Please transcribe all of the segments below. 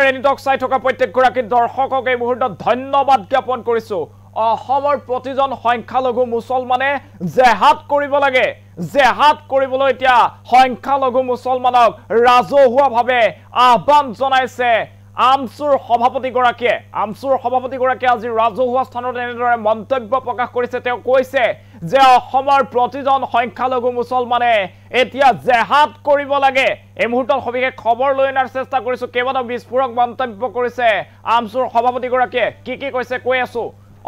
ৰেনিটক চাই থকা প্ৰত্যেকগৰাকী দৰ্শকক এই মুহূৰ্তত ধন্যবাদ জ্ঞাপন কৰিছো। অসমৰ প্ৰতিজন সংখ্যালঘু মুছলমানে জেহাদ কৰিব লাগে। জেহাদ কৰিবলৈ এতিয়া সংখ্যালঘু মুছলমানক ৰাজহুৱাভাৱে আহ্বান জনাইছে আমছুৰ সভাপতিগৰাকীয়ে আজি ৰাজহুৱা স্থানত এনেদৰে মন্তব্য প্ৰকাশ কৰিছে। তেওঁ কৈছে যে অসমৰ প্ৰতিজন সংখ্যালঘু মুছলমানে এতিয়া জেহাদ কৰিব লাগে। এই মুহূৰ্তত সবিশেষ খবৰ লৈ অনাৰ চেষ্টা কৰিছো। কেইবাটাও বিস্ফোৰক মন্তব্য কৰিছে আমছুৰ সভাপতিগৰাকীয়ে। কি কৈছে কৈ আছো।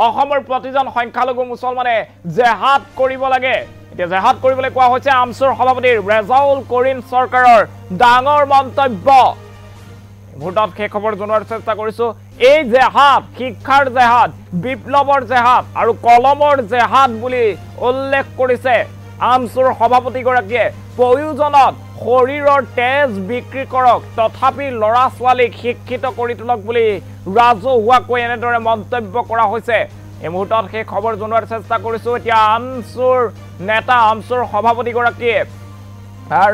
অসমৰ প্ৰতিজন সংখ্যালঘু মুছলমানে জেহাদ কৰিব লাগে। এতিয়া জেহাদ কৰিবলৈ কোৱা হৈছে আমছুৰ সভাপতি ৰেজাউল কৰিম চৰকাৰৰ ডাঙৰ মন্তব্য। মুহূৰ্তত সেই খবৰ জনোৱাৰ চেষ্টা কৰিছো। এই জেহাদ শিক্ষাৰ জেহাদ, বিপ্লৱৰ জেহাদ আৰু কলমৰ জেহাদ বুলি উল্লেখ কৰিছে আমছুৰ সভাপতিগৰাকীয়ে। প্ৰয়োজনত শৰীৰৰ তেজ বিক্ৰী কৰক, তথাপি ল'ৰা ছোৱালীক শিক্ষিত কৰি তোলক বুলি ৰাজহুৱাকৈ এনেদৰে মন্তব্য কৰা হৈছে। এই মুহূৰ্তত সেই খবৰ জনোৱাৰ চেষ্টা কৰিছো। এতিয়া আমছুৰ নেতা আমছুৰ সভাপতিগৰাকীয়ে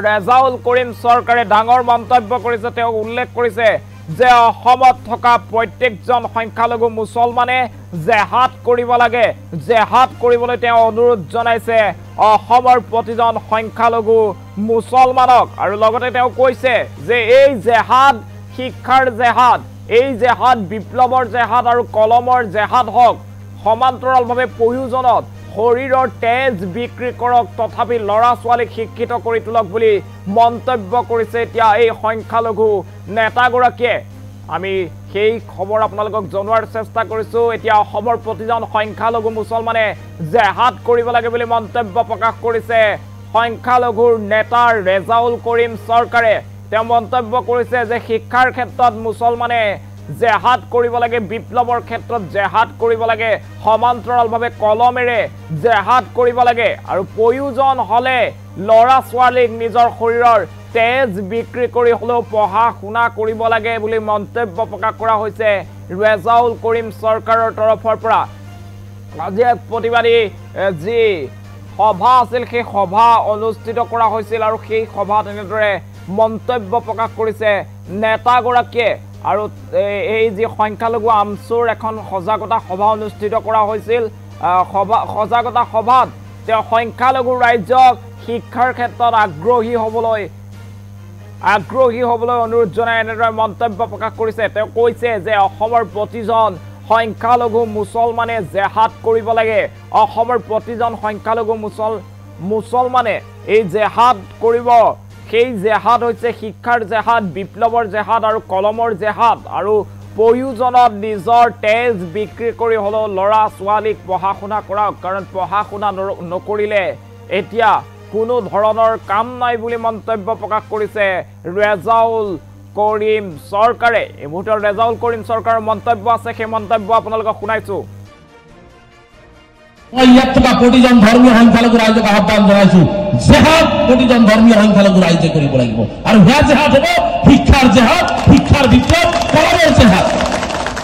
ৰেজাউল কৰিম চৰকাৰে ডাঙৰ মন্তব্য কৰিছে। তেওঁ উল্লেখ কৰিছে যে অসমত থকা প্ৰত্যেকজন সংখ্যালঘু মুছলমানে জেহাদ কৰিব লাগে। জেহাদ কৰিবলৈ তেওঁ অনুৰোধ জনাইছে অসমৰ প্ৰতিজন সংখ্যালঘু মুছলমানক। আৰু লগতে তেওঁ কৈছে যে এই জেহাদ শিক্ষাৰ জেহাদ, এই জেহাদ বিপ্লৱৰ জেহাদ আৰু কলমৰ জেহাদ হওক। সমান্তৰালভাৱে প্ৰয়োজনত শৰীৰৰ তেজ বিক্ৰী কৰক, তথাপি ল'ৰা ছোৱালীক শিক্ষিত কৰি তোলক বুলি মন্তব্য কৰিছে এতিয়া এই সংখ্যালঘু নেতাগৰাকীয়ে। আমি সেই খবৰ আপোনালোকক জনোৱাৰ চেষ্টা কৰিছো। এতিয়া অসমৰ প্ৰতিজন সংখ্যালঘু মুছলমানে জেহাদ কৰিব লাগে বুলি মন্তব্য প্ৰকাশ কৰিছে সংখ্যালঘুৰ নেতা ৰেজাউল কৰিম চৰকাৰে। তেওঁ মন্তব্য কৰিছে যে শিক্ষাৰ ক্ষেত্ৰত মুছলমানে জেহাদ কৰিব লাগে, বিপ্লৱৰ ক্ষেত্ৰত জেহাদ কৰিব লাগে, সমান্তৰালভাৱে কলমেৰে জেহাদ কৰিব লাগে আৰু প্ৰয়োজন হ'লে ল'ৰা ছোৱালীক নিজৰ শৰীৰৰ তেজ বিক্ৰী কৰি হ'লেও পঢ়া শুনা কৰিব লাগে বুলি মন্তব্য প্ৰকাশ কৰা হৈছে ৰেজাউল কৰিম চৰকাৰৰ তৰফৰ পৰা। আজি এক প্ৰতিবাদী যি সভা আছিল সেই সভা অনুষ্ঠিত কৰা হৈছিল আৰু সেই সভাত এনেদৰে মন্তব্য প্ৰকাশ কৰিছে নেতাগৰাকীয়ে। আৰু এই যি সংখ্যালঘু আমছুৰ এখন সজাগতা সভা অনুষ্ঠিত কৰা হৈছিল। সজাগতা সভাত তেওঁ সংখ্যালঘু ৰাইজক শিক্ষাৰ ক্ষেত্ৰত আগ্ৰহী হ'বলৈ অনুৰোধ জনাই এনেদৰে মন্তব্য প্ৰকাশ কৰিছে। তেওঁ কৈছে যে অসমৰ প্ৰতিজন সংখ্যালঘু মুছলমানে জেহাদ কৰিব লাগে। অসমৰ প্ৰতিজন সংখ্যালঘু মুছলমানে এই জেহাদ কৰিব। সেই জেহাদ হৈছে শিক্ষাৰ জেহাদ, বিপ্লৱৰ জেহাদ আৰু কলমৰ জেহাদ। আৰু প্ৰয়োজনত নিজৰ তেজ বিক্ৰী কৰি হ'লেও ল'ৰা ছোৱালীক পঢ়া শুনা কৰাওক, কাৰণ পঢ়া শুনা নকৰিলে এতিয়া কোনো ধৰণৰ কাম নাই বুলি মন্তব্য প্ৰকাশ কৰিছে ৰেজাউল কৰিম চৰকাৰে। এই মুহূৰ্তত ৰেজাউল কৰিম চৰকাৰৰ মন্তব্য আছে, সেই মন্তব্য আপোনালোকক শুনাইছো। ইয়াত থকা প্ৰতিজন ধৰ্মীয় সংখ্যালঘু ৰাইজক আহ্বান জনাইছো, জেহাদ প্ৰতিজন ধৰ্মীয় সংখ্যালঘু ৰাইজে কৰিব লাগিব। আৰু সেয়া জেহাদ হ'ব শিক্ষাৰ জেহাদ, শিক্ষাৰ বিপ্লৱ, কলমৰ জেহাদ।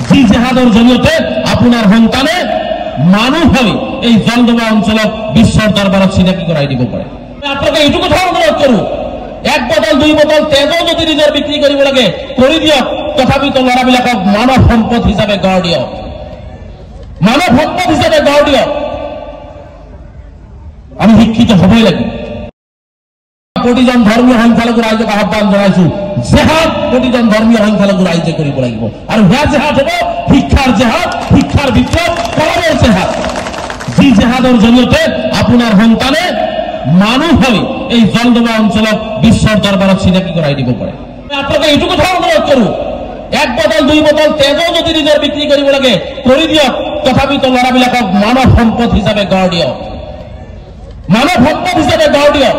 যি জেহাদৰ জৰিয়তে আপোনাৰ সন্তানে মানুহ হৈ এই জলডোবা অঞ্চলক বিশ্বৰ দৰবাৰত চিনাকি কৰাই দিব পাৰে। আপোনালোকে এইটো কথা অনুৰোধ কৰো, এক বটল দুই বটল তেজো যদি নিজৰ বিক্ৰী কৰিব লাগে কৰি দিয়ক, তথাপিতো ল'ৰাবিলাকক মানৱ সম্পদ হিচাপে গঢ় দিয়ক, মানৱ সম্পদ হিচাপে গঢ় দিয়ক। আমি শিক্ষিত হবই লাগিব। প্ৰতিজন ধৰ্মীয় সংখ্যালঘু ৰাইজক আহ্বান জনাইছো, জেহাদ প্ৰতিজন ধৰ্মীয় সংখ্যালঘু ৰাইজে কৰিব লাগিব। আৰু সেয়া জেহাদ হ'ব শিক্ষাৰ জেহাদ, শিক্ষাৰ বিপ্লৱ, কলমৰ জেহাদ। যি জেহাদৰ জৰিয়তে আপোনাৰ সন্তানে মানুহ হৈ এই জলডোবা অঞ্চলক বিশ্বৰ দৰবাৰত চিনাকি কৰাই দিব পাৰে। আপোনালোকে এইটো কথা অনুৰোধ কৰো, এক বটল দুই বটল তেজো যদি নিজৰ বিক্ৰী কৰিব লাগে কৰি দিয়ক, তথাপিতো ল'ৰাবিলাকক মানৱ সম্পদ হিচাপে গঢ় দিয়ক, মানৱ সম্পদ হিচাপে গঢ় দিয়ক।